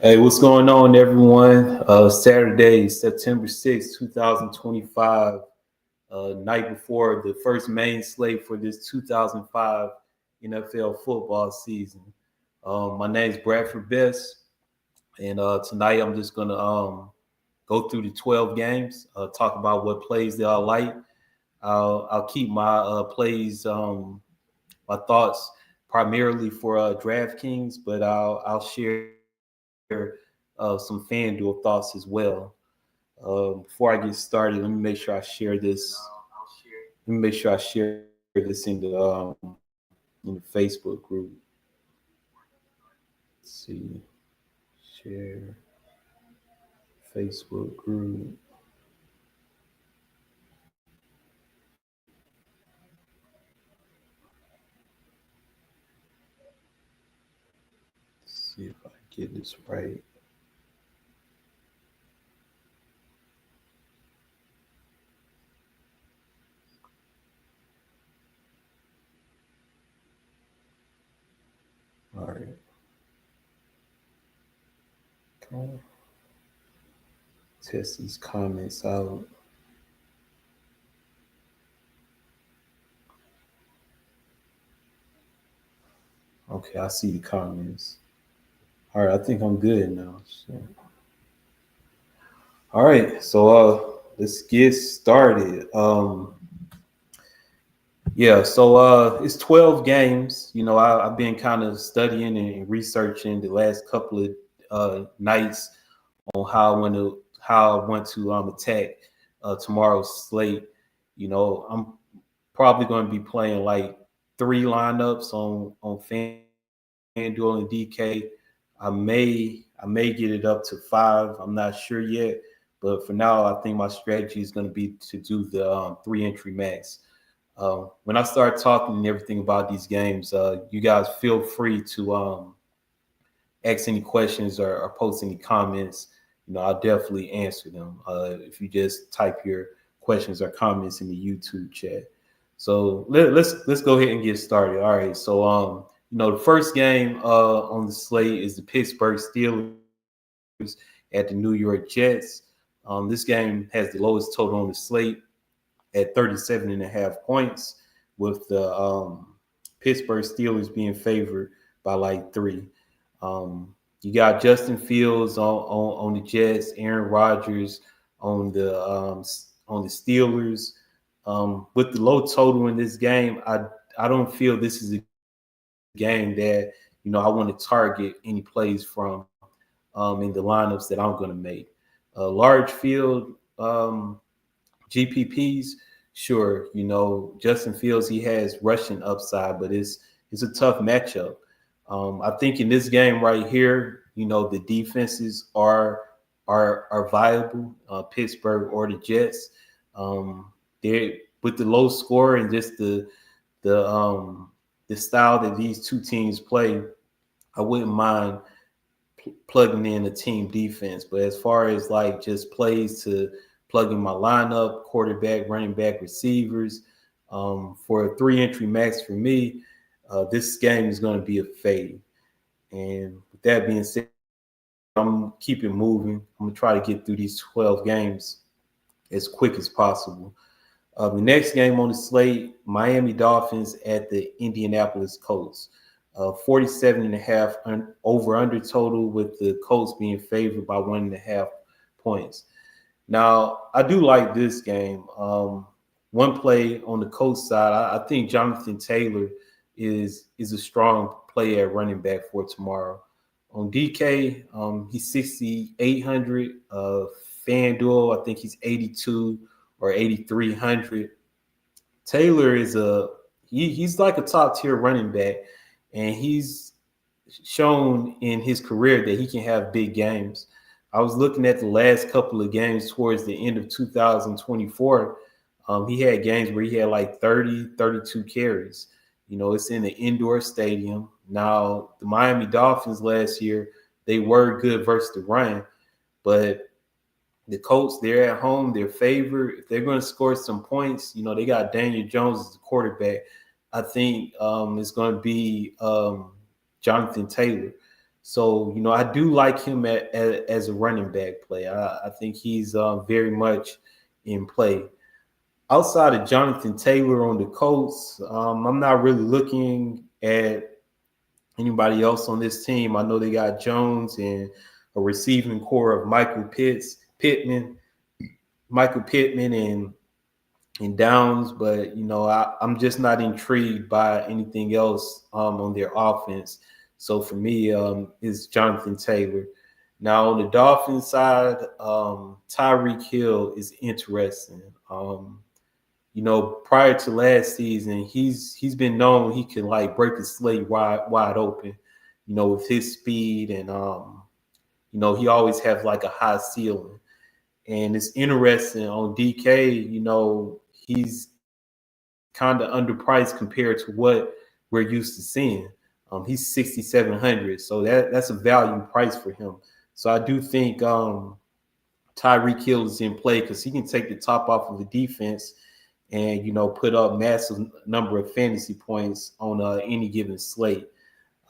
Hey, what's going on, everyone? Saturday, September 6th, 2025, night before the first main slate for this 2005 NFL football season. My name is Bradford Best, and tonight I'm just going to go through the 12 games, talk about what plays that I like. I'll keep my plays, my thoughts primarily for DraftKings, but I'll share some FanDuel thoughts as well. Before I get started, let me make sure I share this. Let me make sure I share this in the Facebook group. Let's see, share Facebook group. Let's see if I get this right. All right. Come on. Test these comments out. Okay, I see the comments. All right, I think I'm good now. So, all right, so let's get started. Yeah, so it's 12 games. I've been kind of studying and researching the last couple of nights on how I want to attack tomorrow's slate. I'm probably going to be playing like three lineups on FanDuel and DK. I may get it up to five. I'm not sure yet, but for now, I think my strategy is going to be to do the three entry max. When I start talking and everything about these games, you guys feel free to ask any questions or post any comments. I'll definitely answer them if you just type your questions or comments in the YouTube chat. So let's go ahead and get started. All right. So the first game on the slate is the Pittsburgh Steelers at the New York Jets. This game has the lowest total on the slate at 37 and a half points, with the Pittsburgh Steelers being favored by like three. You got Justin Fields on the Jets, Aaron Rodgers on the Steelers. With the low total in this game, I don't feel this is a game that I want to target any plays from in the lineups that I'm going to make. Large field GPPs, sure, Justin Fields, he has rushing upside, but it's a tough matchup. I think in this game right here, the defenses are viable, Pittsburgh or the Jets. They, with the low score and just the the style that these two teams play, I wouldn't mind plugging in a team defense. But as far as like just plays to plug in my lineup, quarterback, running back, receivers, for a three entry max for me, this game is going to be a fade. And with that being said, I'm keeping moving. I'm going to try to get through these 12 games as quick as possible. The next game on the slate, Miami Dolphins at the Indianapolis Colts. 47 and a half over under total, with the Colts being favored by 1.5 points. Now, I do like this game. One play on the Colts side, I think Jonathan Taylor is a strong play at running back for tomorrow. On DK, he's 6,800. FanDuel, I think he's 82 or 8,300. Taylor is he's like a top tier running back, and he's shown in his career that he can have big games. I was looking at the last couple of games towards the end of 2024. He had games where he had like 30, 32 carries. It's in an indoor stadium. Now, the Miami Dolphins last year, they were good versus the run, but the Colts, they're at home, they're favored. If they're going to score some points, they got Daniel Jones as the quarterback. I think it's going to be Jonathan Taylor. So, I do like him as a running back play. I think he's very much in play. Outside of Jonathan Taylor on the Colts, I'm not really looking at anybody else on this team. I know they got Jones and a receiving core of Michael Pittman and Downs, but I'm just not intrigued by anything else on their offense. So for me, it's Jonathan Taylor. Now on the Dolphins side, Tyreek Hill is interesting. Prior to last season, he's been known he can like break the slate wide open, with his speed and he always has like a high ceiling. And it's interesting on DK, he's kind of underpriced compared to what we're used to seeing. He's 6,700, so that's a value price for him. So I do think Tyreek Hill is in play because he can take the top off of the defense and put up massive number of fantasy points on any given slate.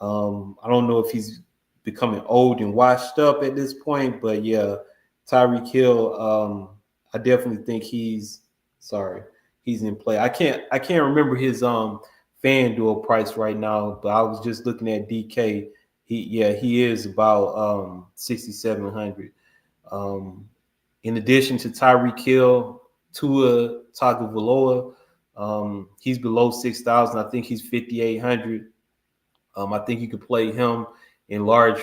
I don't know if he's becoming old and washed up at this point, but yeah, Tyreek Hill, I definitely think he's in play. I can't remember his FanDuel price right now, but I was just looking at DK. He is about 6,700. In addition to Tyreek Hill, Tua Tagovailoa, he's below 6,000. I think he's 5,800. I think you could play him in large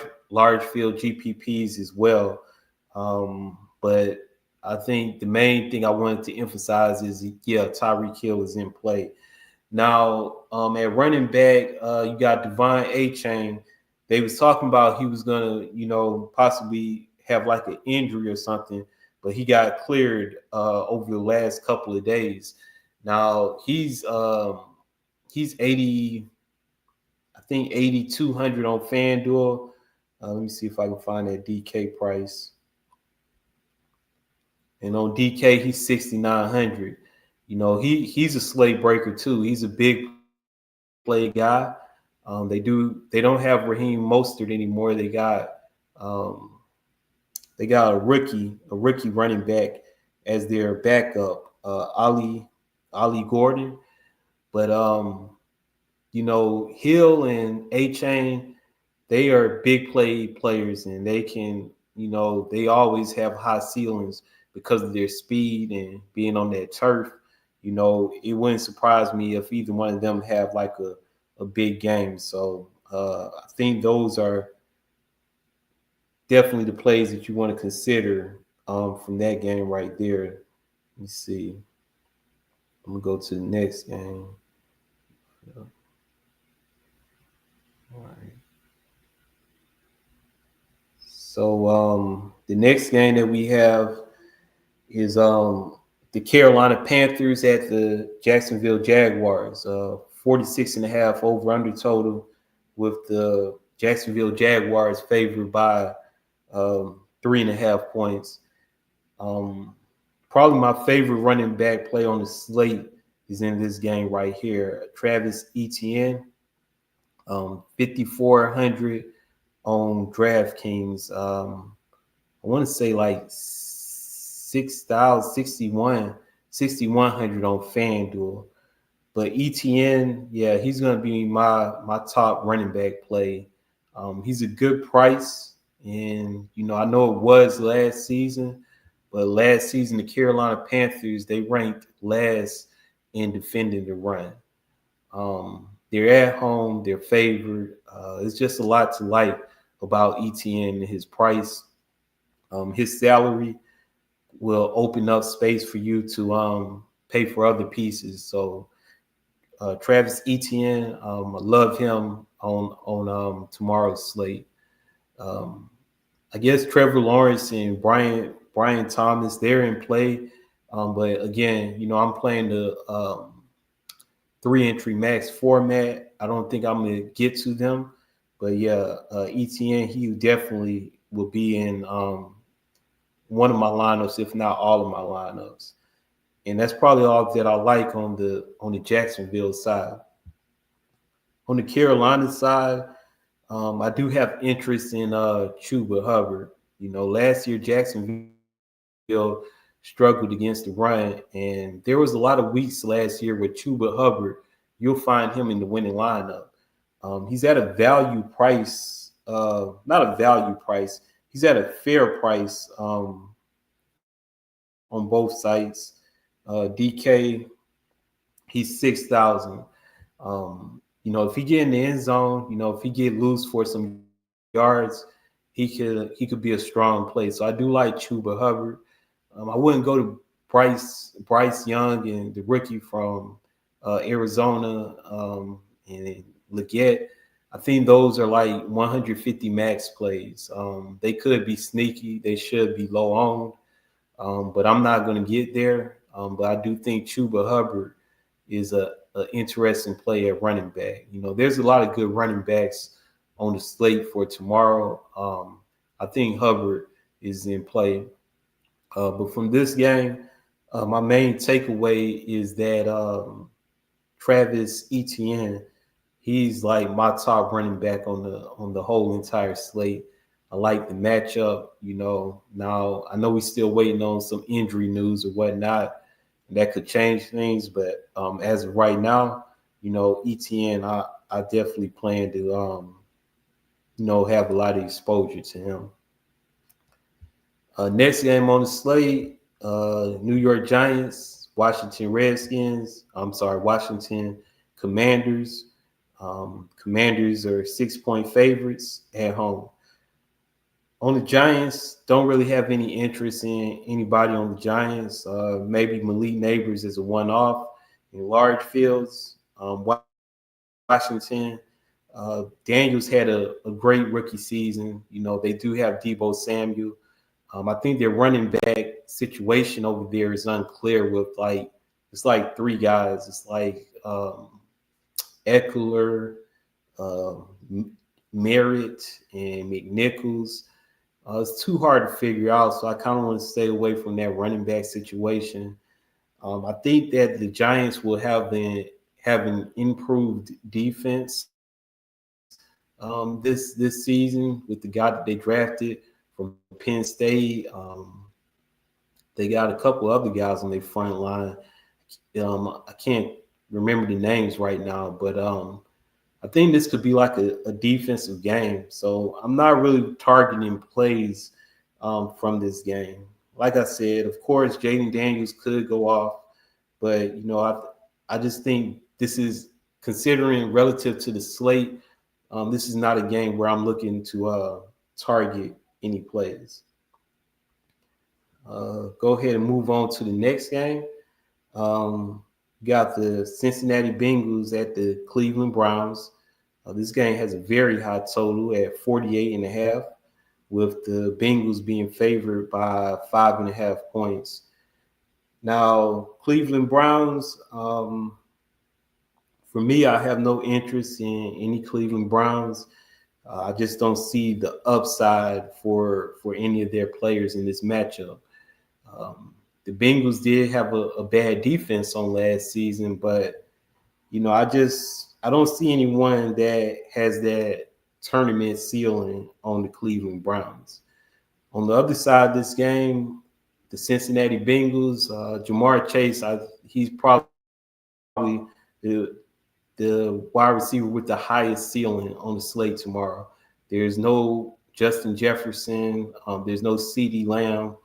field GPPs as well. But I think the main thing I wanted to emphasize is, Tyreek Hill is in play. Now, at running back, you got Devon Achane. They was talking about he was going to, possibly have like an injury or something, but he got cleared over the last couple of days. Now, he's 80, I think 8,200 on FanDuel. Let me see if I can find that DK price. And on DK, he's 6,900. He's a slate breaker too. He's a big play guy. They don't have Raheem Mostert anymore. They got a rookie running back as their backup, Ali Gordon. But Hill and A-Chain, they are big players, and they can, they always have high ceilings because of their speed and being on that turf. It wouldn't surprise me if either one of them have like a big game. So I think those are definitely the plays that you want to consider from that game right there. Let me see. I'm going to go to the next game. All right. So the next game that we have is the Carolina Panthers at the Jacksonville Jaguars. 46.5 over under total, with the Jacksonville Jaguars favored by 3.5 points. Probably my favorite running back play on the slate is in this game right here. Travis Etienne, 5,400 on DraftKings. I want to say like 6,100 on FanDuel. But ETN, he's going to be my top running back play. He's a good price, and I know it was last season, but last season the Carolina Panthers, they ranked last in defending the run. They're at home, they're favored. It's just a lot to like about ETN and his price. His salary will open up space for you to pay for other pieces. So Travis Etienne, I love him on tomorrow's slate. I guess Trevor Lawrence and Brian Thomas, they're in play. But again, I'm playing the 3-entry max format. I don't think I'm going to get to them. But Etienne, he definitely will be in one of my lineups, if not all of my lineups. And that's probably all that I like on the Jacksonville side. On the Carolina side, I do have interest in Chuba Hubbard. Last year Jacksonville struggled against the run, and there was a lot of weeks last year with Chuba Hubbard. You'll find him in the winning lineup. He's at a value price, not a value price. He's at a fair price on both sites. DK, he's 6,000. If he get in the end zone, if he get loose for some yards, he could be a strong play. So I do like Chuba Hubbard. I wouldn't go to Bryce Young and the rookie from Arizona and Leggett. I think those are like 150 max plays. They could be sneaky. They should be low owned, but I'm not going to get there. But I do think Chuba Hubbard is a interesting play at running back. There's a lot of good running backs on the slate for tomorrow. I think Hubbard is in play. But from this game, my main takeaway is that Travis Etienne, he's like my top running back on the whole entire slate. I like the matchup. Now I know we're still waiting on some injury news or whatnot. That could change things, but as of right now, Etienne, I definitely plan to have a lot of exposure to him. Next game on the slate, New York Giants, Washington Commanders. Commanders are 6-point favorites at home. On the Giants, don't really have any interest in anybody on the Giants. Maybe Malik Neighbors is a one-off in large fields. Washington, Daniels had a great rookie season. They do have Deebo Samuel. I think their running back situation over there is unclear with it's like three guys. It's like Eckler, Merritt, and McNichols. It's too hard to figure out, so I kind of want to stay away from that running back situation. I think that the Giants will have an improved defense this season with the guy that they drafted from Penn State. They got a couple other guys on their front line. I can't remember the names right now, but I think this could be like a defensive game. So I'm not really targeting plays from this game. Like I said, of course, Jaden Daniels could go off, but I just think this is, considering relative to the slate, this is not a game where I'm looking to target any plays. Go ahead and move on to the next game. Got the Cincinnati Bengals at the Cleveland Browns. This game has a very high total at 48.5, with the Bengals being favored by 5.5 points. Now, Cleveland Browns, for me, I have no interest in any Cleveland Browns. I just don't see the upside for any of their players in this matchup. The Bengals did have a bad defense on last season, but I don't see anyone that has that tournament ceiling on the Cleveland Browns. On the other side of this game, the Cincinnati Bengals, Jamar Chase, he's probably the wide receiver with the highest ceiling on the slate tomorrow. There's no Justin Jefferson. There's no CeeDee Lamb.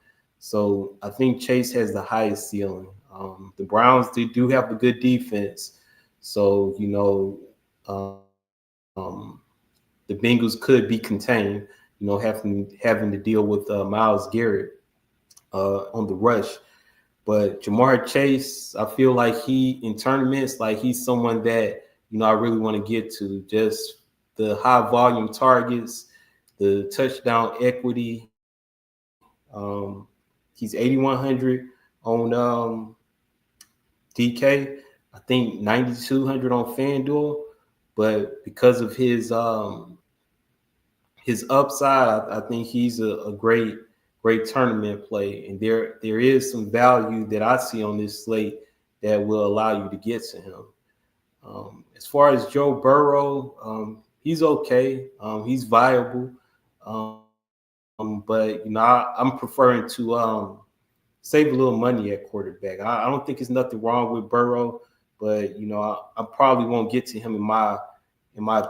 So I think Chase has the highest ceiling. The Browns do have a good defense. So, the Bengals could be contained, having to deal with Myles Garrett on the rush. But Jamar Chase, I feel like in tournaments, he's someone that, I really want to get to. Just the high volume targets, the touchdown equity. He's 8,100 on DK. I think 9,200 on FanDuel. But because of his upside, I think he's a great tournament play. And there is some value that I see on this slate that will allow you to get to him. As far as Joe Burrow, he's okay. He's viable. But I'm preferring to save a little money at quarterback. I don't think there's nothing wrong with Burrow, but I probably won't get to him in my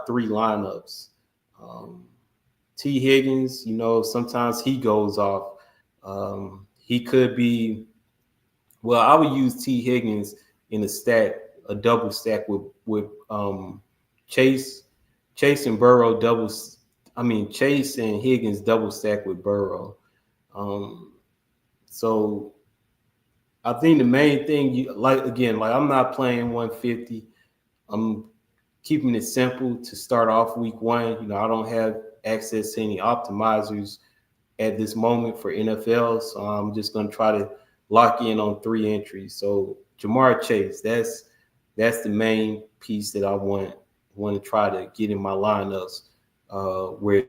three lineups. Um, T. Higgins, sometimes he goes off. He could be. Well, I would use T. Higgins in a double stack with Chase, Chase and Burrow doubles. I mean Chase and Higgins double stack with Burrow. Um, so I think the main thing, like I'm not playing 150. I'm keeping it simple to start off week one. I don't have access to any optimizers at this moment for NFL, so I'm just going to try to lock in on three entries. So Jamar Chase, that's the main piece that I want to try to get in my lineups where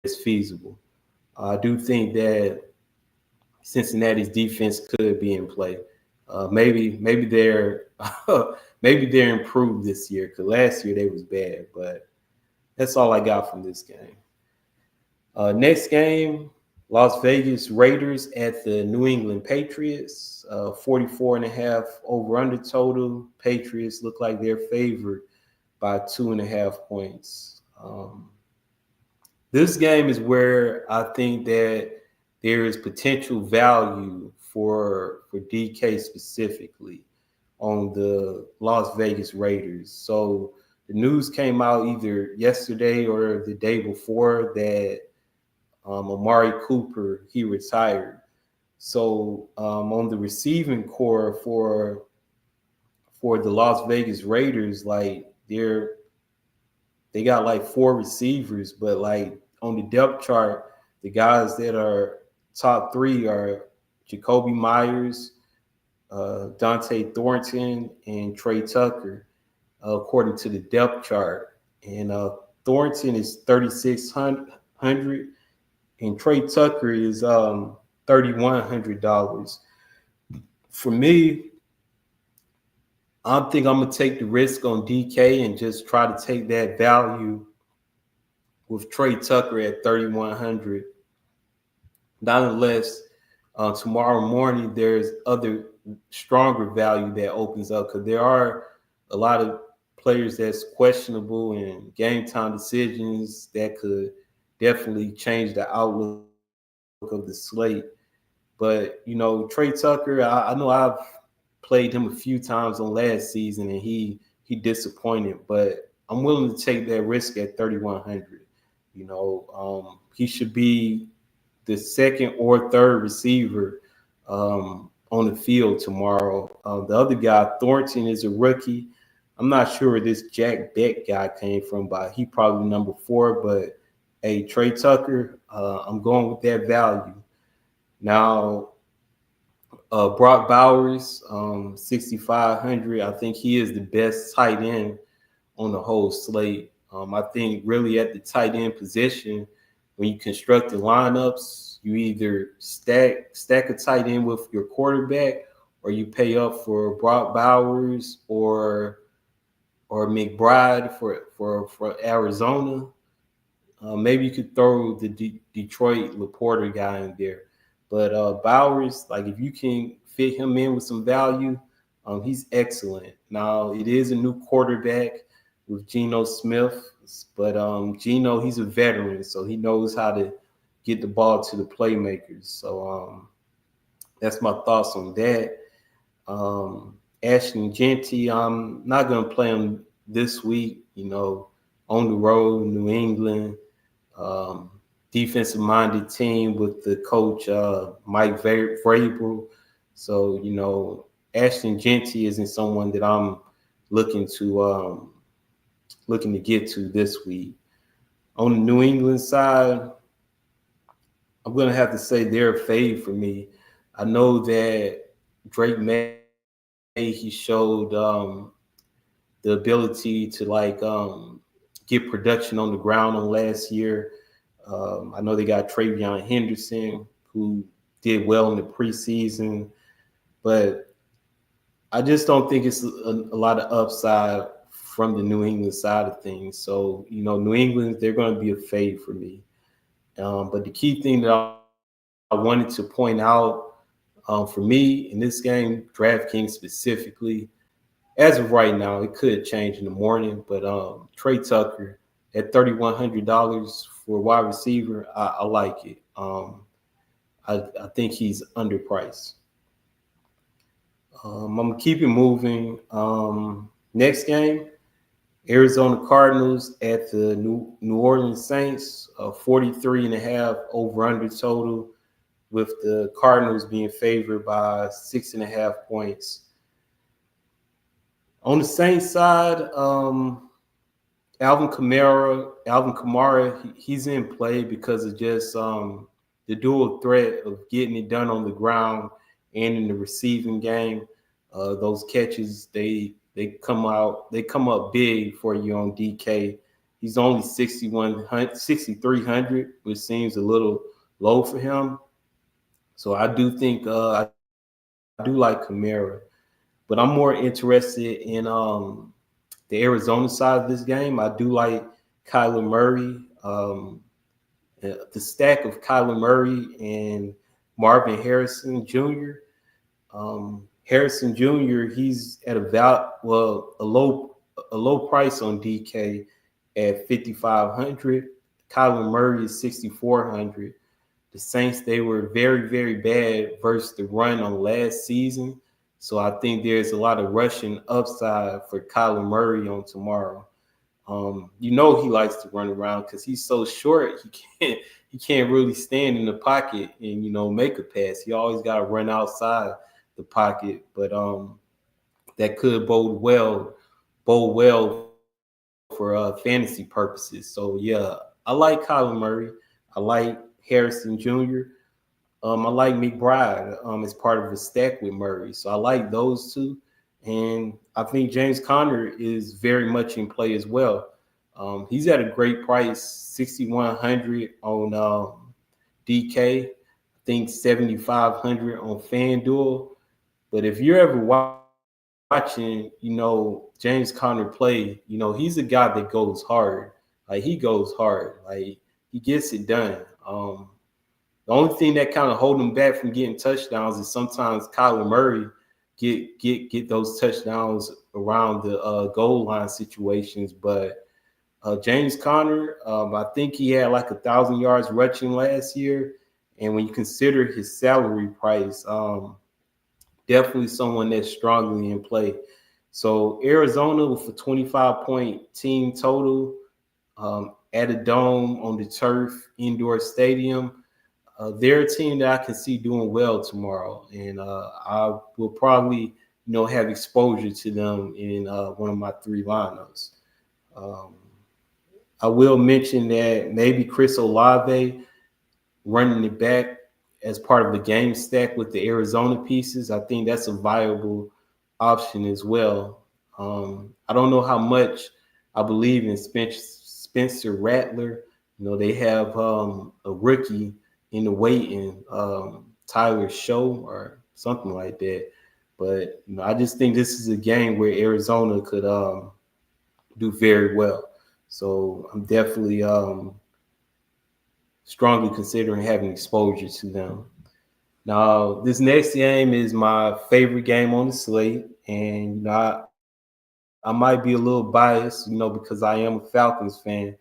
it's feasible. I do think that Cincinnati's defense could be in play. Maybe they're maybe they're improved this year because last year they was bad. But that's all I got from this game. Next game, Las Vegas Raiders at the New England Patriots. 44.5 over under total. Patriots look like they're favored by 2.5 points. This game is where I think that there is potential value for DK specifically on the Las Vegas Raiders. So the news came out either yesterday or the day before that Amari Cooper, he retired. So on the receiving core for the Las Vegas Raiders, like they got like four receivers, but like on the depth chart, the guys that are top three are Jacoby Myers, Dante Thornton, and Trey Tucker, according to the depth chart. And Thornton is 3,600, and Trey Tucker is $3,100. For me, I think I'm gonna take the risk on DK and just try to take that value with Trey Tucker at 3,100. Nonetheless, tomorrow morning there's other stronger value that opens up because there are a lot of players that's questionable and game time decisions that could definitely change the outlook of the slate. But Trey Tucker, I know I've played him a few times on last season and he disappointed, but I'm willing to take that risk at 3,100. He should be the second or third receiver on the field tomorrow. The other guy, Thornton, is a rookie. I'm not sure where this Jack Beck guy came from, but he probably number 4. But hey, Trey Tucker, I'm going with that value. Now, Brock Bowers, 6,500. I think he is the best tight end on the whole slate. I think really at the tight end position, when you construct the lineups, you either stack a tight end with your quarterback, or you pay up for Brock Bowers or McBride for Arizona. Maybe you could throw the Detroit Laporta guy in there. But Bowers, like if you can fit him in with some value, he's excellent. Now, it is a new quarterback with Geno Smith, but Geno, he's a veteran, so he knows how to get the ball to the playmakers. So that's my thoughts on that. Ashton Genty, I'm not going to play him this week, on the road, New England. Defensive-minded team with the coach Mike Vrabel. So Ashton Genty isn't someone that I'm looking to get to this week. On the New England side, I'm going to have to say they're a fade for me. I know that Drake May, he showed the ability to get production on the ground on last year. I know they got Travion Henderson, who did well in the preseason, but I just don't think it's a lot of upside from the New England side of things. So, New England, they're going to be a fade for me. But the key thing that I wanted to point out for me in this game, DraftKings specifically, as of right now, it could change in the morning, but Trey Tucker at $3,100 for a wide receiver, I like it. I think he's underpriced. I'm going to keep it moving. Next game, Arizona Cardinals at the New Orleans Saints, 43.5 over-under total, with the Cardinals being favored by 6.5 points. On the Saints side, Alvin Kamara, he's in play because of just the dual threat of getting it done on the ground and in the receiving game. Those catches, they come up big for you on DK. He's only 6,300, which seems a little low for him. So I do think I do like Kamara, but I'm more interested in the Arizona side of this game. I do like Kyler Murray. The stack of Kyler Murray and Marvin Harrison Jr. Harrison Jr. He's at a low price on DK at 5,500. Kyler Murray is 6,400. The Saints, they were very, very bad versus the run on last season. So I think there's a lot of rushing upside for Kyler Murray on tomorrow. He likes to run around because he's so short. He can't really stand in the pocket and make a pass. He always got to run outside the pocket. But that could bode well for fantasy purposes. So yeah, I like Kyler Murray. I like Harrison Jr. I like McBride as part of a stack with Murray. So I like those two. And I think James Conner is very much in play as well. He's at a great price, 6,100 on DK. I think 7,500 on FanDuel. But if you're ever watching, James Conner play, he's a guy that goes hard. Like, he goes hard. Like, he gets it done. The only thing that kind of hold him back from getting touchdowns is sometimes Kyler Murray get those touchdowns around the goal line situations. But James Conner, I think he had like 1,000 yards rushing last year. And when you consider his salary price, definitely someone that's strongly in play. So Arizona with a 25-point team total at a dome on the turf indoor stadium. They're a team that I can see doing well tomorrow, and I will probably, have exposure to them in one of my 3 lineups. I will mention that maybe Chris Olave running it back as part of the game stack with the Arizona pieces. I think that's a viable option as well. I don't know how much I believe in Spencer Rattler. They have a rookie in the waiting, Tyler Show or something like that. But I just think this is a game where Arizona could do very well. So I'm definitely strongly considering having exposure to them. Now, this next game is my favorite game on the slate, and I might be a little biased, because I am a Falcons fan.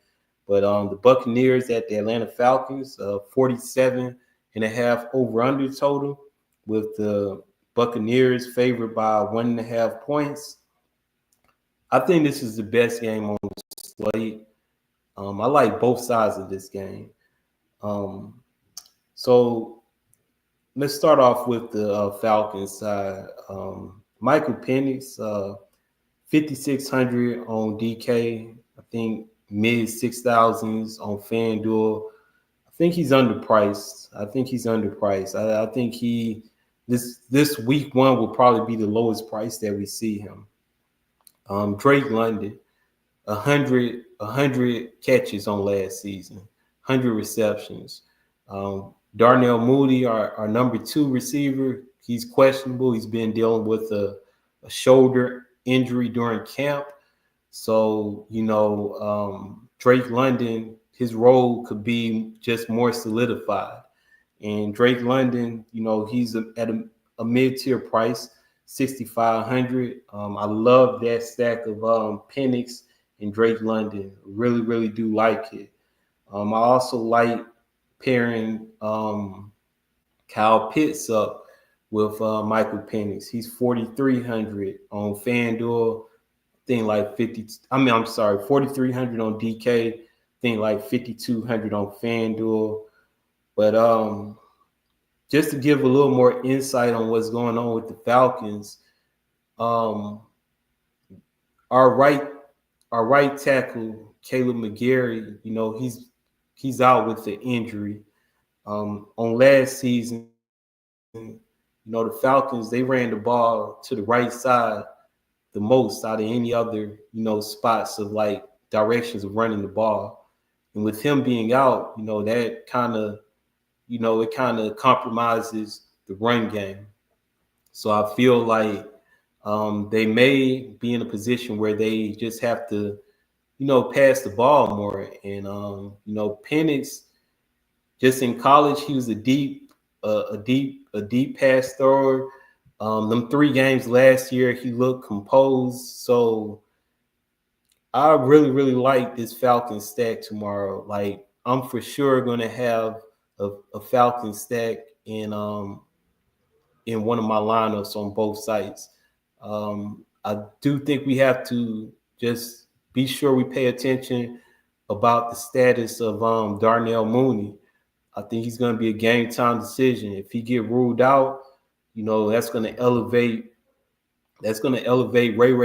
But the Buccaneers at the Atlanta Falcons, 47.5 over-under total, with the Buccaneers favored by 1.5 points. I think this is the best game on the slate. I like both sides of this game. So let's start off with the Falcons side. Michael Penix, 5,600 on DK. I think mid 6,000s on FanDuel. I think he's underpriced. I think this week 1 will probably be the lowest price that we see him. Drake London, 100 catches on last season, 100 receptions. Darnell Mooney, our number 2 receiver, he's questionable. He's been dealing with a shoulder injury during camp. So, Drake London, his role could be just more solidified. And Drake London, he's at a mid-tier price, 6,500. I love that stack of Penix and Drake London. Really, really do like it. I also like pairing Kyle Pitts up with Michael Penix. He's 4,300 on FanDuel. Thing like 50. I'm sorry, 4,300 on DK. Thing like 5,200 on FanDuel. But just to give a little more insight on what's going on with the Falcons, um, our right our right tackle Caleb McGarry, he's out with the injury. On last season, the Falcons, they ran the ball to the right side the most out of any other, spots of like directions of running the ball. And with him being out, that kind of, it kind of compromises the run game. So I feel like they may be in a position where they just have to, pass the ball more. And Penix, just in college, he was a deep pass thrower. Them 3 games last year, he looked composed. So I really, really like this Falcon stack tomorrow. Like I'm for sure gonna have a Falcon stack in one of my lineups on both sites. I do think we have to just be sure we pay attention about the status of Darnell Mooney. I think he's going to be a game time decision. If he get ruled out, that's going to elevate Ray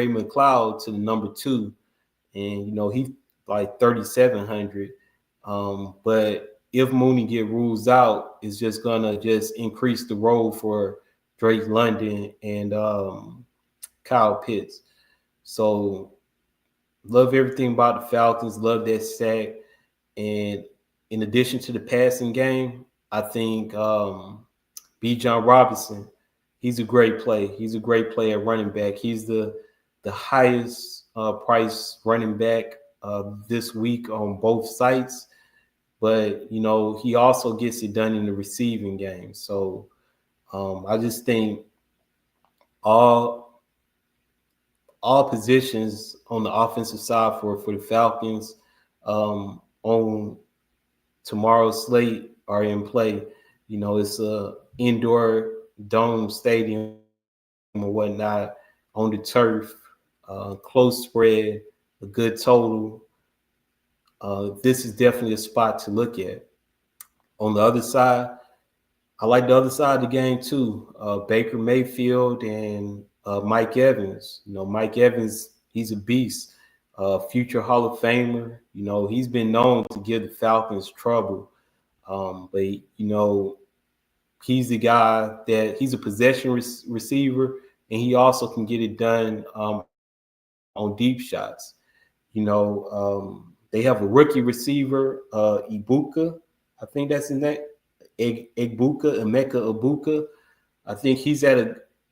McLeod to the number 2, and he's like 3,700. But if Mooney get rules out, it's just gonna just increase the role for Drake London and Kyle Pitts. So love everything about the Falcons. Love that sack. And in addition to the passing game, I think B. John Robinson, he's a great play. He's a great play at running back. He's the highest price running back this week on both sites. But he also gets it done in the receiving game. So I just think all positions on the offensive side for the Falcons on tomorrow's slate are in play. It's a indoor dome stadium or whatnot on the turf, close spread, a good total. This is definitely a spot to look at. On the other side, I like the other side of the game too. Baker Mayfield and Mike Evans. Mike Evans, he's a beast. Future Hall of Famer. He's been known to give the Falcons trouble. But he's the guy that he's a possession receiver, and he also can get it done on deep shots. They have a rookie receiver, Ibuka. I think that's his name. Emeka Ibuka. I think he's at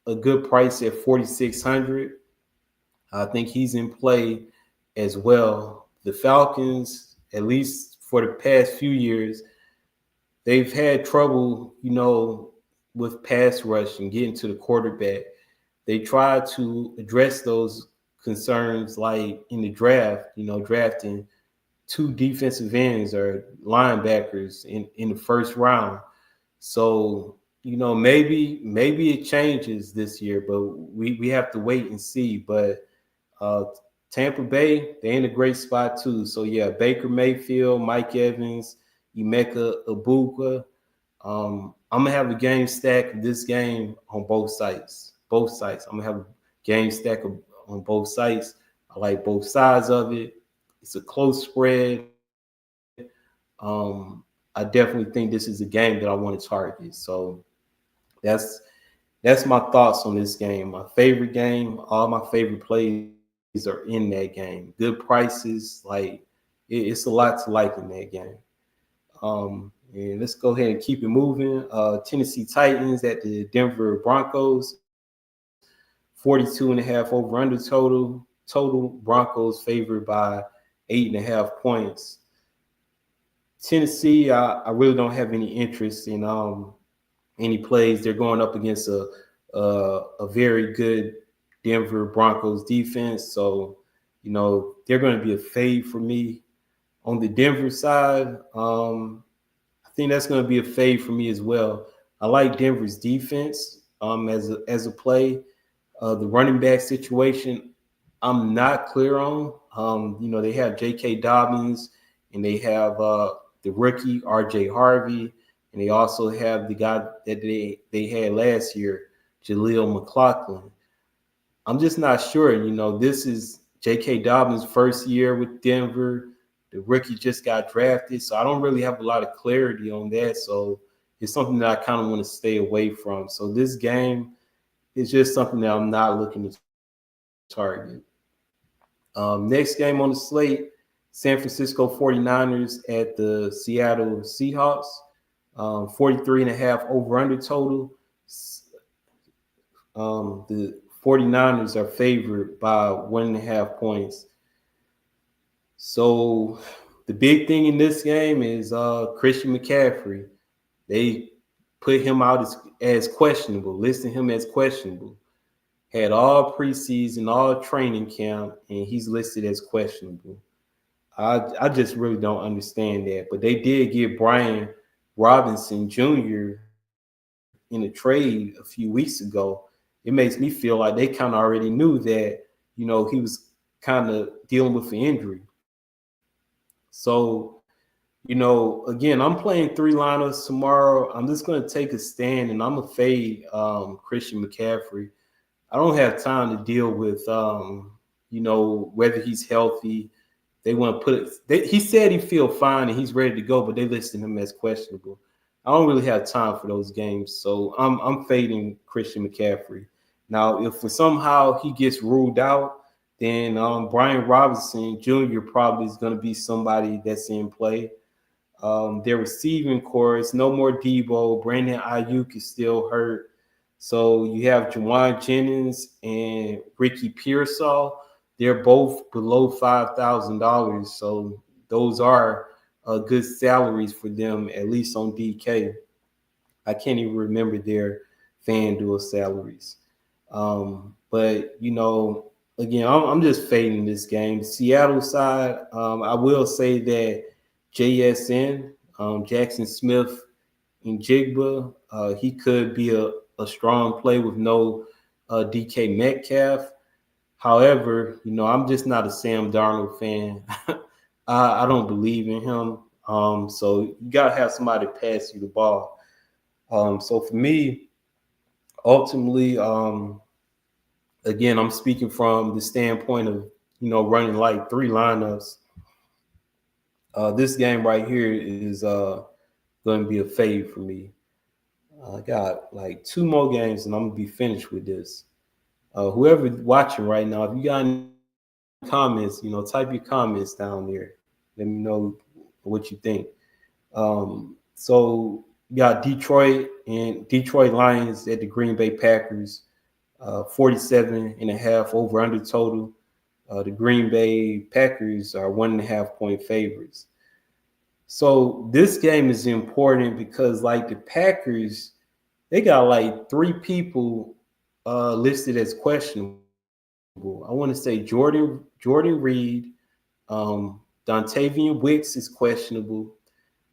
a good price at 4,600. I think he's in play as well. The Falcons, at least for the past few years, they've had trouble, with pass rush and getting to the quarterback. They try to address those concerns like in the draft, drafting 2 defensive ends or linebackers in the first round. So, maybe it changes this year, but we have to wait and see. But Tampa Bay, they're in a great spot too. So yeah, Baker Mayfield, Mike Evans, Emeka Ibuka. I'm gonna have a game stack of this game on both sites. Both sites. I'm gonna have a game stack on both sites. I like both sides of it. It's a close spread. I definitely think this is a game that I want to target. So that's my thoughts on this game. My favorite game. All my favorite plays are in that game. Good prices. Like it's a lot to like in that game. And let's go ahead and keep it moving. Tennessee Titans at the Denver Broncos. 42.5 over under total. total. Broncos favored by 8.5 points. Tennessee, I really don't have any interest in any plays. They're going up against a very good Denver Broncos defense, so they're going to be a fade for me. On the Denver side, I think that's going to be a fade for me as well. I like Denver's defense as a play. The running back situation, I'm not clear on. They have J.K. Dobbins, and they have the rookie R.J. Harvey, and they also have the guy that they had last year, Jaleel McLaughlin. I'm just not sure. This is J.K. Dobbins' first year with Denver. The rookie just got drafted, so I don't really have a lot of clarity on that. So it's something that I kind of want to stay away from. So this game is just something that I'm not looking to target. Next game on the slate, San Francisco 49ers at the Seattle Seahawks. 43.5 over-under total. The 49ers are favored by 1.5 points. So the big thing in this game is Christian McCaffrey. They put him out as questionable, listing him as questionable. Had all preseason, all training camp, and he's listed as questionable. I just really don't understand that. But they did give Brian Robinson Jr. in a trade a few weeks ago. It makes me feel like they kind of already knew that, he was kind of dealing with an injury. So, again, I'm playing 3 lineups tomorrow. I'm just going to take a stand, and I'm going to fade Christian McCaffrey. I don't have time to deal with, whether he's healthy. They want to put it. He said he feel fine and he's ready to go, but they listed him as questionable. I don't really have time for those games, so I'm fading Christian McCaffrey. Now, if somehow he gets ruled out, then Brian Robinson Jr. probably is going to be somebody that's in play. Their receiving core is no more Debo. Brandon Ayuk is still hurt. So you have Juwan Jennings and Ricky Pearsall. They're both below $5,000. So those are good salaries for them, at least on DK. I can't even remember their FanDuel salaries. But, again, I'm just fading this game. Seattle side, I will say that JSN, Jackson Smith and Jigba, he could be a strong play with no DK Metcalf. However, I'm just not a Sam Darnold fan. I don't believe in him. So you got to have somebody pass you the ball. So for me, ultimately, again, I'm speaking from the standpoint of, running like 3 lineups. This game right here is going to be a fade for me. I got like 2 more games and I'm going to be finished with this. Whoever watching right now, if you got any comments, type your comments down there. Let me know what you think. So you got Detroit Lions at the Green Bay Packers, 47.5 over under total. The Green Bay Packers are 1.5 point favorites. So this game is important because like the Packers, they got like 3 people listed as questionable. I want to say Jordan Reed, Dontavian Wicks is questionable.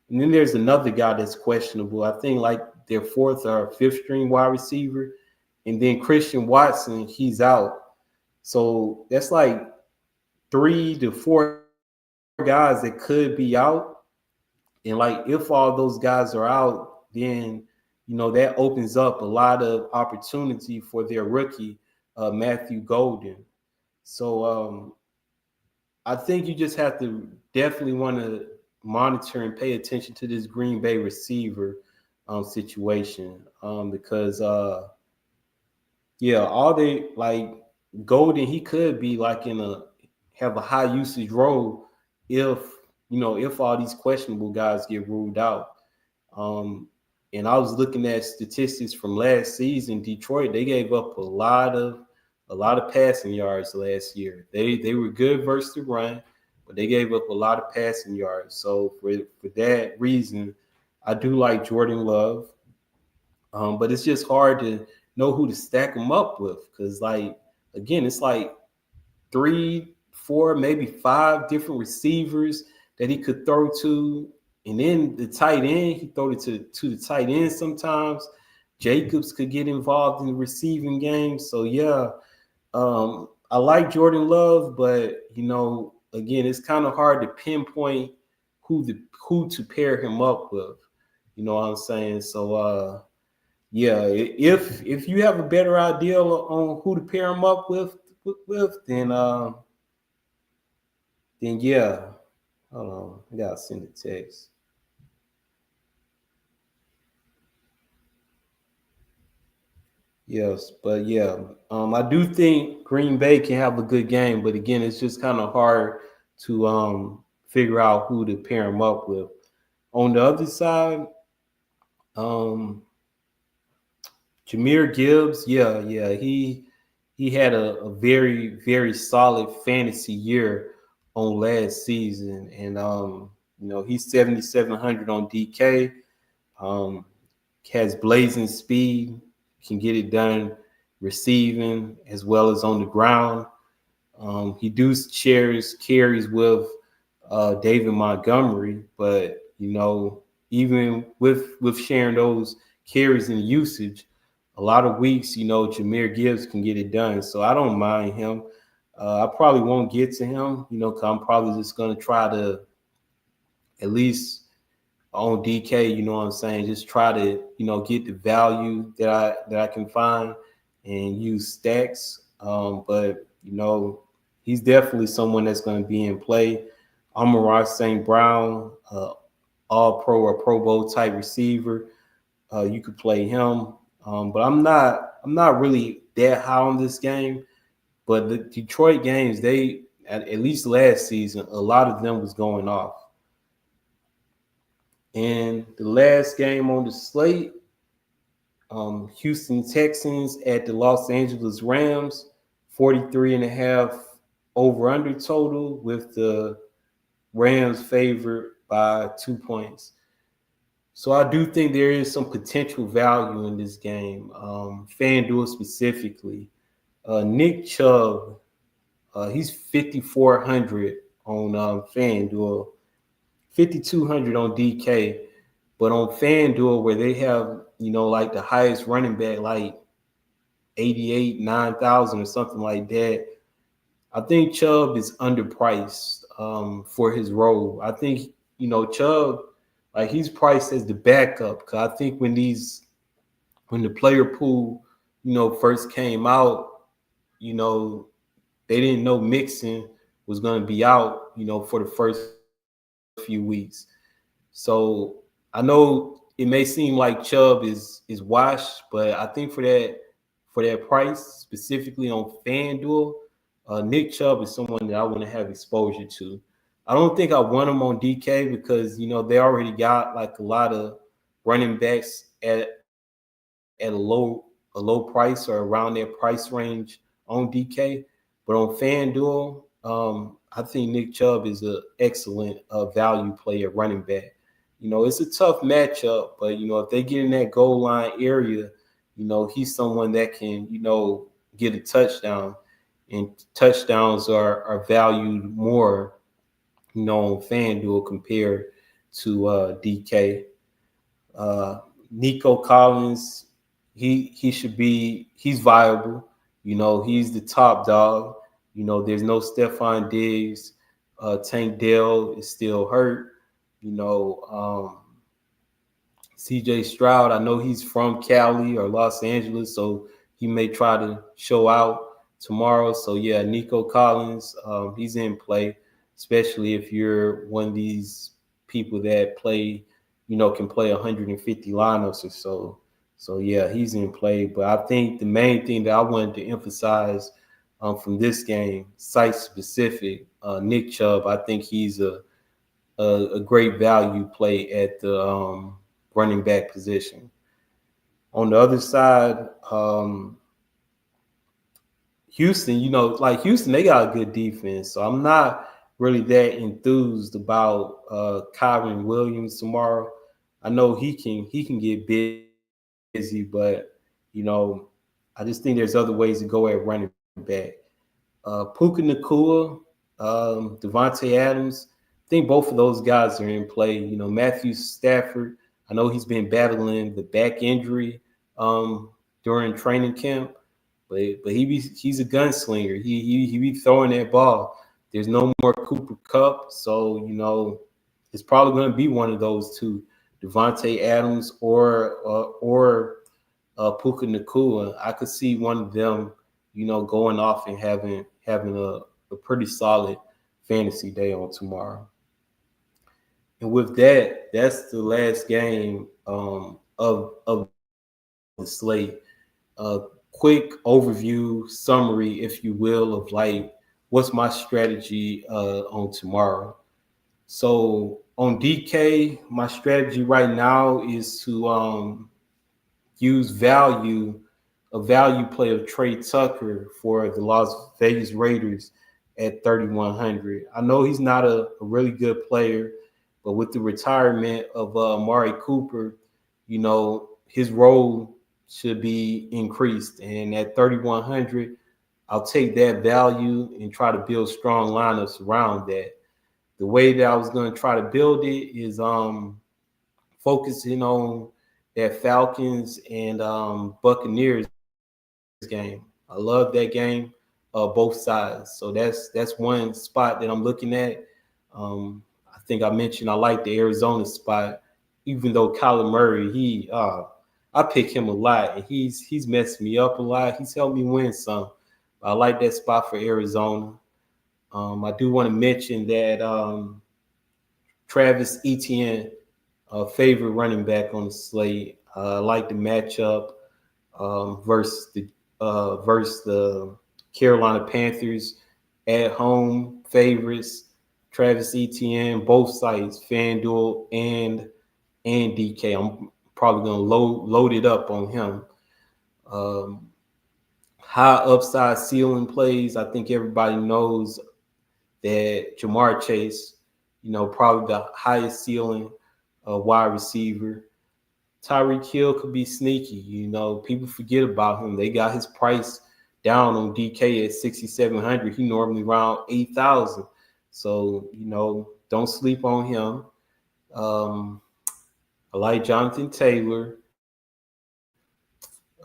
And then there's another guy that's questionable. I think like their 4th or 5th string wide receiver. And then Christian Watson, he's out. So that's like 3 to 4 guys that could be out. And like if all those guys are out, then that opens up a lot of opportunity for their rookie, Matthew Golden. So I think you just have to definitely want to monitor and pay attention to this Green Bay receiver situation because all they like Golden, he could be like have a high usage role if all these questionable guys get ruled out. And I was looking at statistics from last season. Detroit, they gave up a lot of a lot of passing yards last year. They were good versus the run, but they gave up a lot of passing yards. So for that reason, I do like Jordan Love. But it's just hard to know who to stack them up with because, like, again, it's like three, four, maybe five different receivers that he could throw to. And then the tight end, he throw it to the tight end sometimes. Jacobs could get involved in the receiving game. So, yeah, I like Jordan Love, but, again, it's kind of hard to pinpoint who to pair him up with. You know what I'm saying? So, yeah, if you have a better idea on who to pair him up with then yeah. Hold on, I gotta send a text. Yes, but yeah, I do think Green Bay can have a good game, but again, it's just kind of hard to figure out who to pair him up with. On the other side, um, Jameer Gibbs, yeah, he had a very very solid fantasy year on last season, and he's 7,700 on DK. Um, has blazing speed, can get it done receiving as well as on the ground. He does shares carries with David Montgomery, but even with sharing those carries and usage, a lot of weeks, Jameer Gibbs can get it done. So I don't mind him. I probably won't get to him, because I'm probably just going to try to at least on DK, you know what I'm saying? Just try to, get the value that I can find and use stacks. But he's definitely someone that's going to be in play. Amon-Ra St. Brown, all pro or Pro Bowl type receiver. You could play him. But I'm not really that high on this game. But the Detroit games, they at least last season, a lot of them was going off. And the last game on the slate, Houston Texans at the Los Angeles Rams, 43 and a half over under total with the Rams favored by 2 points. So I do think there is some potential value in this game. FanDuel specifically. Nick Chubb, he's 5,400 on FanDuel, 5,200 on DK. But on FanDuel, where they have, like the highest running back, like 88, 9,000 or something like that, I think Chubb is underpriced for his role. I think, Chubb, like he's priced as the backup. Because I think when the player pool, first came out, they didn't know Mixon was going to be out, for the first few weeks. So I know it may seem like Chubb is washed, but I think for that price, specifically on FanDuel, Nick Chubb is someone that I want to have exposure to. I don't think I want him on DK because they already got like a lot of running backs at a low price or around their price range on DK. But on FanDuel, I think Nick Chubb is an excellent value player running back. It's a tough matchup, but if they get in that goal line area, he's someone that can, get a touchdown, and touchdowns are valued more, on FanDuel compared to DK. Nico Collins, he's viable. He's the top dog. There's no Stephon Diggs. Tank Dell is still hurt. CJ Stroud, I know he's from Cali or Los Angeles, so he may try to show out tomorrow. So yeah, Nico Collins, he's in play, especially if you're one of these people that play, can play 150 lineups or so. So yeah, he's in play. But I think the main thing that I wanted to emphasize from this game, site specific, Nick Chubb, I think he's a great value play at the running back position. On the other side, Houston, like Houston, they got a good defense. So I'm not really that enthused about Kyron Williams tomorrow. I know he can get busy, but you know, I just think there's other ways to go at running back. Puka Nakua, Devontae Adams. I think both of those guys are in play. Matthew Stafford. I know he's been battling the back injury during training camp, but he's a gunslinger. He be throwing that ball. There's no more Cooper Cup, so it's probably going to be one of those two, Devontae Adams or Puka Nakua. I could see one of them, going off and having a pretty solid fantasy day on tomorrow. And with that, that's the last game of the slate. Quick overview, summary, if you will, of like what's my strategy on tomorrow. So on DK, my strategy right now is to use a value play of Trey Tucker for the Las Vegas Raiders at 3,100. I know he's not a really good player, but with the retirement of Amari Cooper, his role should be increased. And at 3,100, I'll take that value and try to build strong lineups around that. The way that I was going to try to build it is focusing on that Falcons and Buccaneers game. I love that game, both sides. So that's one spot that I'm looking at. I think I mentioned I like the Arizona spot, even though Kyler Murray, I pick him a lot, and he's messed me up a lot. He's helped me win some. I like that spot for Arizona. I do want to mention that Travis Etienne, favorite running back on the slate. I like the matchup versus the Carolina Panthers at home favorites. Travis Etienne, both sites, FanDuel and DK. I'm probably gonna load it up on him. Um, High upside ceiling plays. I think everybody knows that Jamar Chase, probably the highest ceiling wide receiver. Tyreek Hill could be sneaky. People forget about him. They got his price down on DK at 6,700. He normally around 8,000. So, don't sleep on him. Um, I like Jonathan Taylor.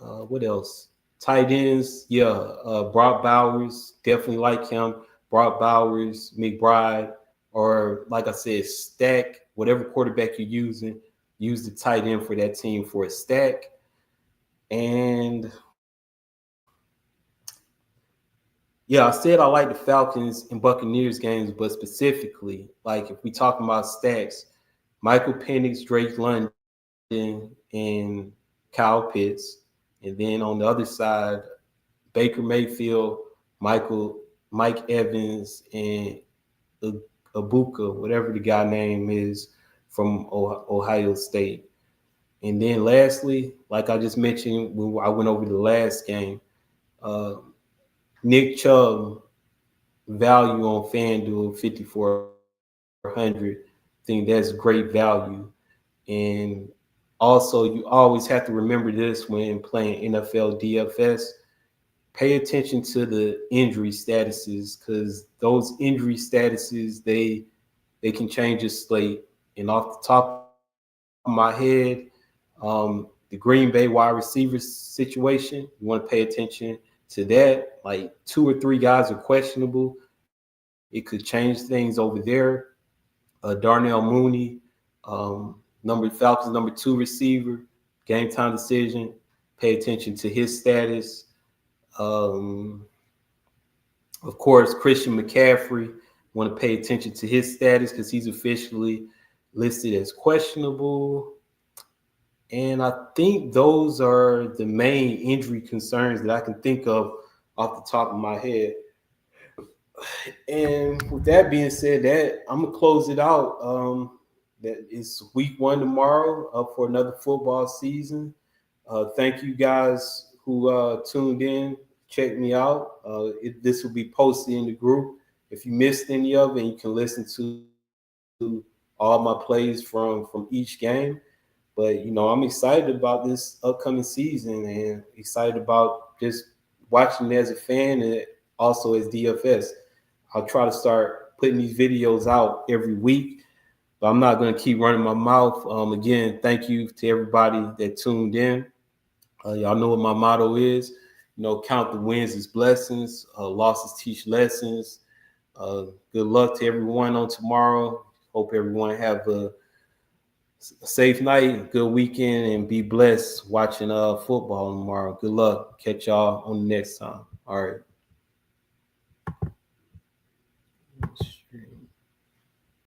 What else? Tight ends, yeah. Brock Bowers, definitely like him. Brock Bowers, McBride, or like I said, stack whatever quarterback you're using. Use the tight end for that team for a stack. And yeah, I said I like the Falcons and Buccaneers games, but specifically, like if we talking about stacks, Michael Penix, Drake London, and Kyle Pitts. And then on the other side, Baker Mayfield, Mike Evans, and Abuka, whatever the guy name is from Ohio State. And then lastly, like I just mentioned when I went over the last game, uh, Nick Chubb value on FanDuel 5,400. I think that's great value. And also, you always have to remember this when playing NFL DFS. Pay attention to the injury statuses because those injury statuses they can change your slate. And off the top of my head, the Green Bay wide receiver situation, you want to pay attention to that. Like 2 or 3 guys are questionable. It could change things over there. Darnell Mooney, Falcons number 2 receiver, game time decision. Pay attention to his status. Um, of course, Christian McCaffrey. Want to pay attention to his status because he's officially listed as questionable. And I think those are the main injury concerns that I can think of off the top of my head. And with that being said, that I'm gonna close it out. That is week 1 tomorrow for another football season. Thank you guys who tuned in. check me out. This will be posted in the group. If you missed any of it, you can listen to all my plays from each game. But I'm excited about this upcoming season and excited about just watching as a fan and also as DFS. I'll try to start putting these videos out every week, but I'm not going to keep running my mouth. Again, thank you to everybody that tuned in. Y'all know what my motto is. Count the wins as blessings. Losses teach lessons. Good luck to everyone on tomorrow. Hope everyone have a safe night, good weekend, and be blessed watching football tomorrow. Good luck. Catch y'all on the next time. All right.